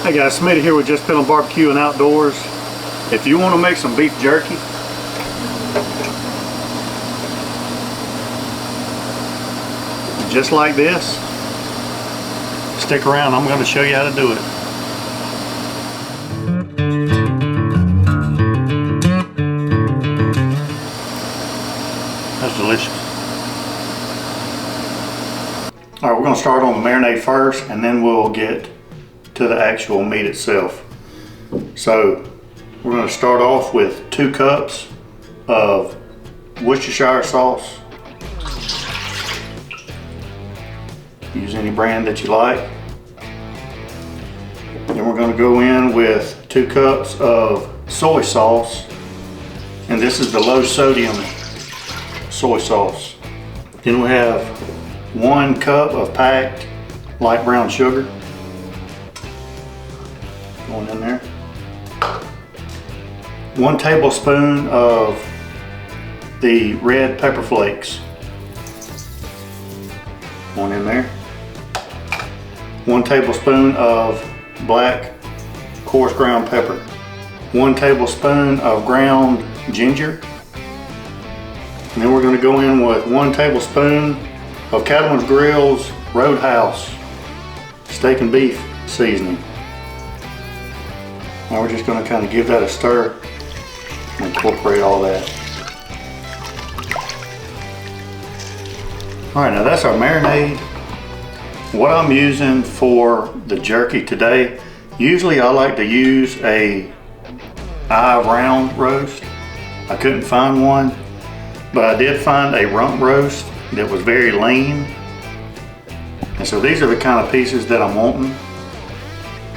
Hey guys, Smitty here with Just Piddlin Barbecue and Outdoors. If you want to make some beef jerky, just like this, stick around. I'm going to show you how to do it. That's delicious. Alright, we're going to start on the marinade first, and then we'll get to the actual meat itself. So we're going to start off with 2 cups of Worcestershire sauce. Use any brand that you like. Then we're going to go in with 2 cups of soy sauce, and this is the low sodium soy sauce. Then we have 1 cup of packed light brown sugar going in there. 1 tablespoon of the red pepper flakes going in there. 1 tablespoon of black coarse ground pepper. 1 tablespoon of ground ginger. And then we're going to go in with 1 tablespoon of Cattleman's Grill's Roadhouse steak and beef seasoning. Now we're just going to kind of give that a stir and incorporate all that. Alright, now that's our marinade. What I'm using for the jerky today, usually I like to use a eye round roast. I couldn't find one, but I did find a rump roast that was very lean. And so these are the kind of pieces that I'm wanting.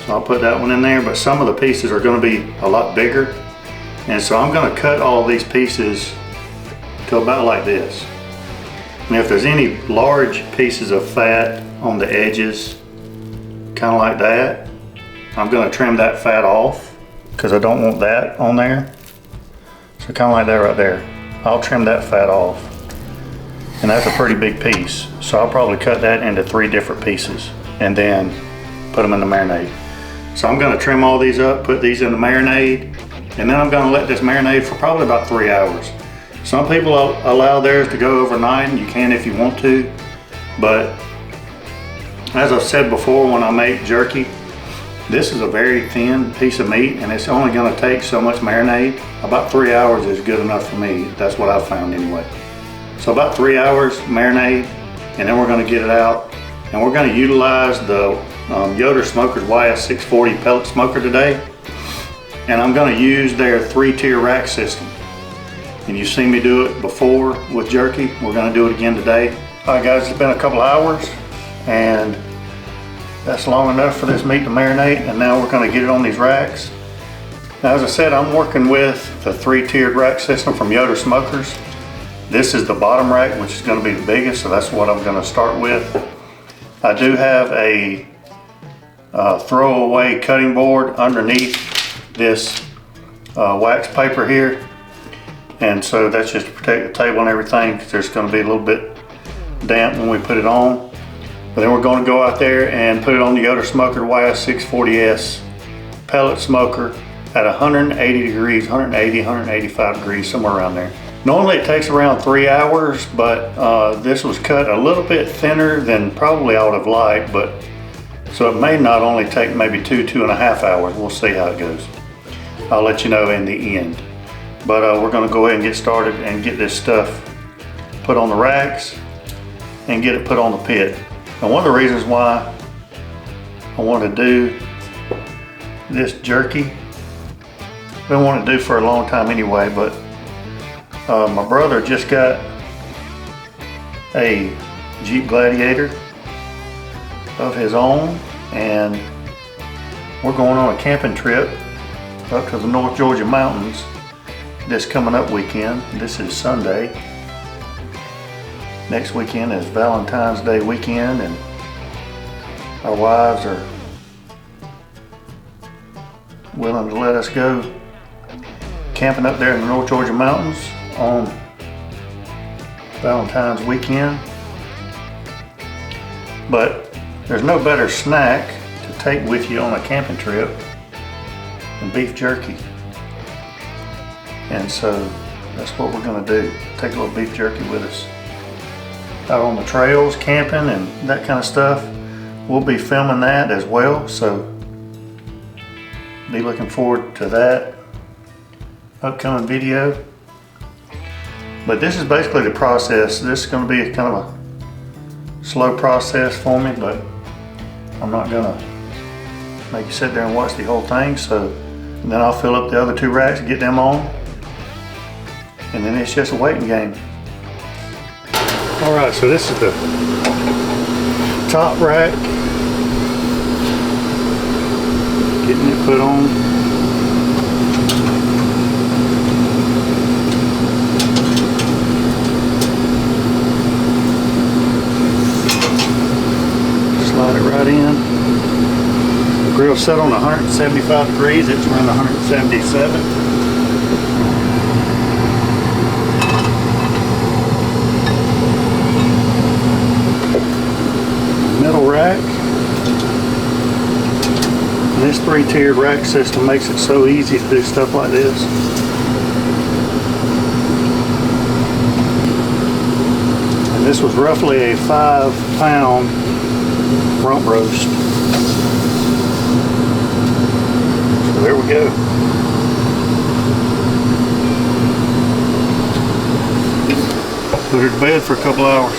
So I'll put that one in there, but some of the pieces are going to be a lot bigger. And so I'm going to cut all these pieces to about like this. And if there's any large pieces of fat on the edges, kind of like that, I'm going to trim that fat off because I don't want that on there. So kind of like that right there. I'll trim that fat off. And that's a pretty big piece. So I'll probably cut that into 3 different pieces and then put them in the marinade. So I'm going to trim all these up, put these in the marinade, and then I'm going to let this marinade for probably about 3 hours. Some people allow theirs to go overnight, and you can if you want to, but as I've said before, when I make jerky, this is a very thin piece of meat and it's only going to take so much marinade. About 3 hours is good enough for me. That's what I've found anyway. So about 3 hours marinade, and then we're going to get it out, and we're going to utilize the Yoder Smokers YS640 pellet smoker today, and I'm going to use their 3-tier rack system. And you've seen me do it before with jerky. We're going to do it again today. Alright guys, it's been a couple hours, and that's long enough for this meat to marinate, and now we're going to get it on these racks. Now, as I said, I'm working with the 3-tiered rack system from Yoder Smokers. This is the bottom rack, which is going to be the biggest, so that's what I'm going to start with. I do have a throwaway cutting board underneath this wax paper here, and so that's just to protect the table and everything, because there's going to be a little bit damp when we put it on. But then we're going to go out there and put it on the Yoder Smoker YS640S pellet smoker at 180 degrees, 180, 185 degrees, somewhere around there. Normally it takes around 3 hours, but this was cut a little bit thinner than probably I would have liked, but so it may not only take maybe 2.5 hours. We'll see how it goes. I'll let you know in the end. But we're going to go ahead and get started and get this stuff put on the racks and get it put on the pit. And one of the reasons why I want to do this jerky, I've been wanting to do for a long time anyway, but my brother just got a Jeep Gladiator of his own, and we're going on a camping trip up to the North Georgia mountains this coming up weekend. This is Sunday. Next weekend is Valentine's Day weekend, and our wives are willing to let us go camping up there in the North Georgia mountains on Valentine's weekend. But there's no better snack to take with you on a camping trip, and beef jerky. And so that's what we're gonna do. Take a little beef jerky with us. Out on the trails, camping and that kind of stuff. We'll be filming that as well, so be looking forward to that upcoming video. But this is basically the process. This is gonna be kind of a slow process for me, but I'm not gonna make you sit there and watch the whole thing. So and then I'll fill up the other 2 racks and get them on, and then it's just a waiting game. All right, so this is the top rack, getting it put on. Slide it right in. The grill's set on 175 degrees. It's around 177. Metal rack. And this 3-tiered rack system makes it so easy to do stuff like this. And this was roughly a 5-pound rump roast. So there we go. Put her to bed for a couple hours.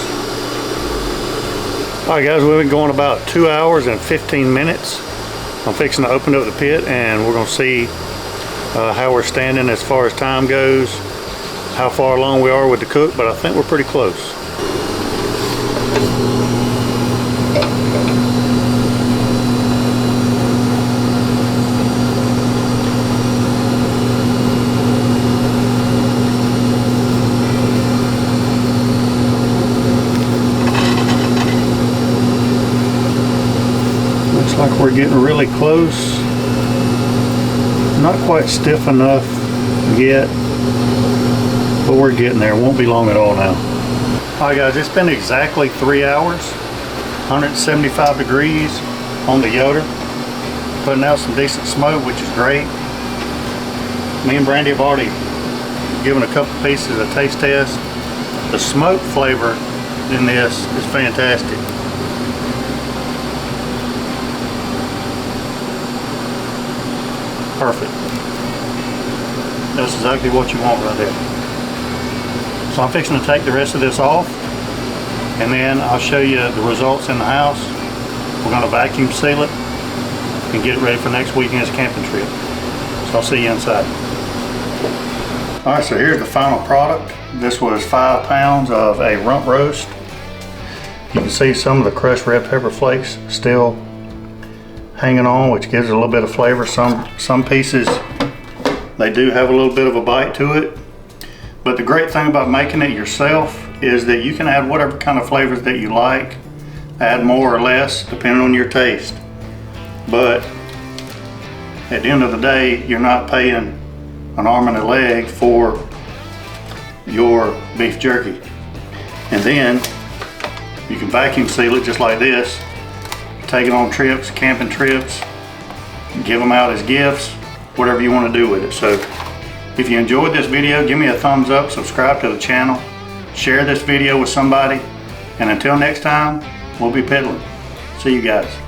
Alright guys, we've been going about 2 hours and 15 minutes. I'm fixing to open up the pit and we're going to see how we're standing as far as time goes, how far along we are with the cook, but I think we're pretty close. Looks like we're getting really close. Not quite stiff enough yet, but we're getting there. Won't be long at all now. Alright guys, it's been exactly 3 hours, 175 degrees on the Yoder. Putting out some decent smoke, which is great. Me and Brandy have already given a couple pieces a taste test. The smoke flavor in this is fantastic. Perfect. That's exactly what you want right there. So I'm fixing to take the rest of this off, and then I'll show you the results in the house. We're going to vacuum seal it and get it ready for next weekend's camping trip. So I'll see you inside. Alright, so here's the final product. This was 5 pounds of a rump roast. You can see some of the crushed red pepper flakes still hanging on, which gives it a little bit of flavor. Some pieces, they do have a little bit of a bite to it. But the great thing about making it yourself is that you can add whatever kind of flavors that you like, add more or less depending on your taste. But at the end of the day, you're not paying an arm and a leg for your beef jerky. And then you can vacuum seal it just like this. Take it on trips, camping trips, give them out as gifts, whatever you want to do with it. So if you enjoyed this video, give me a thumbs up, subscribe to the channel, share this video with somebody, and until next time, we'll be piddling. See you guys.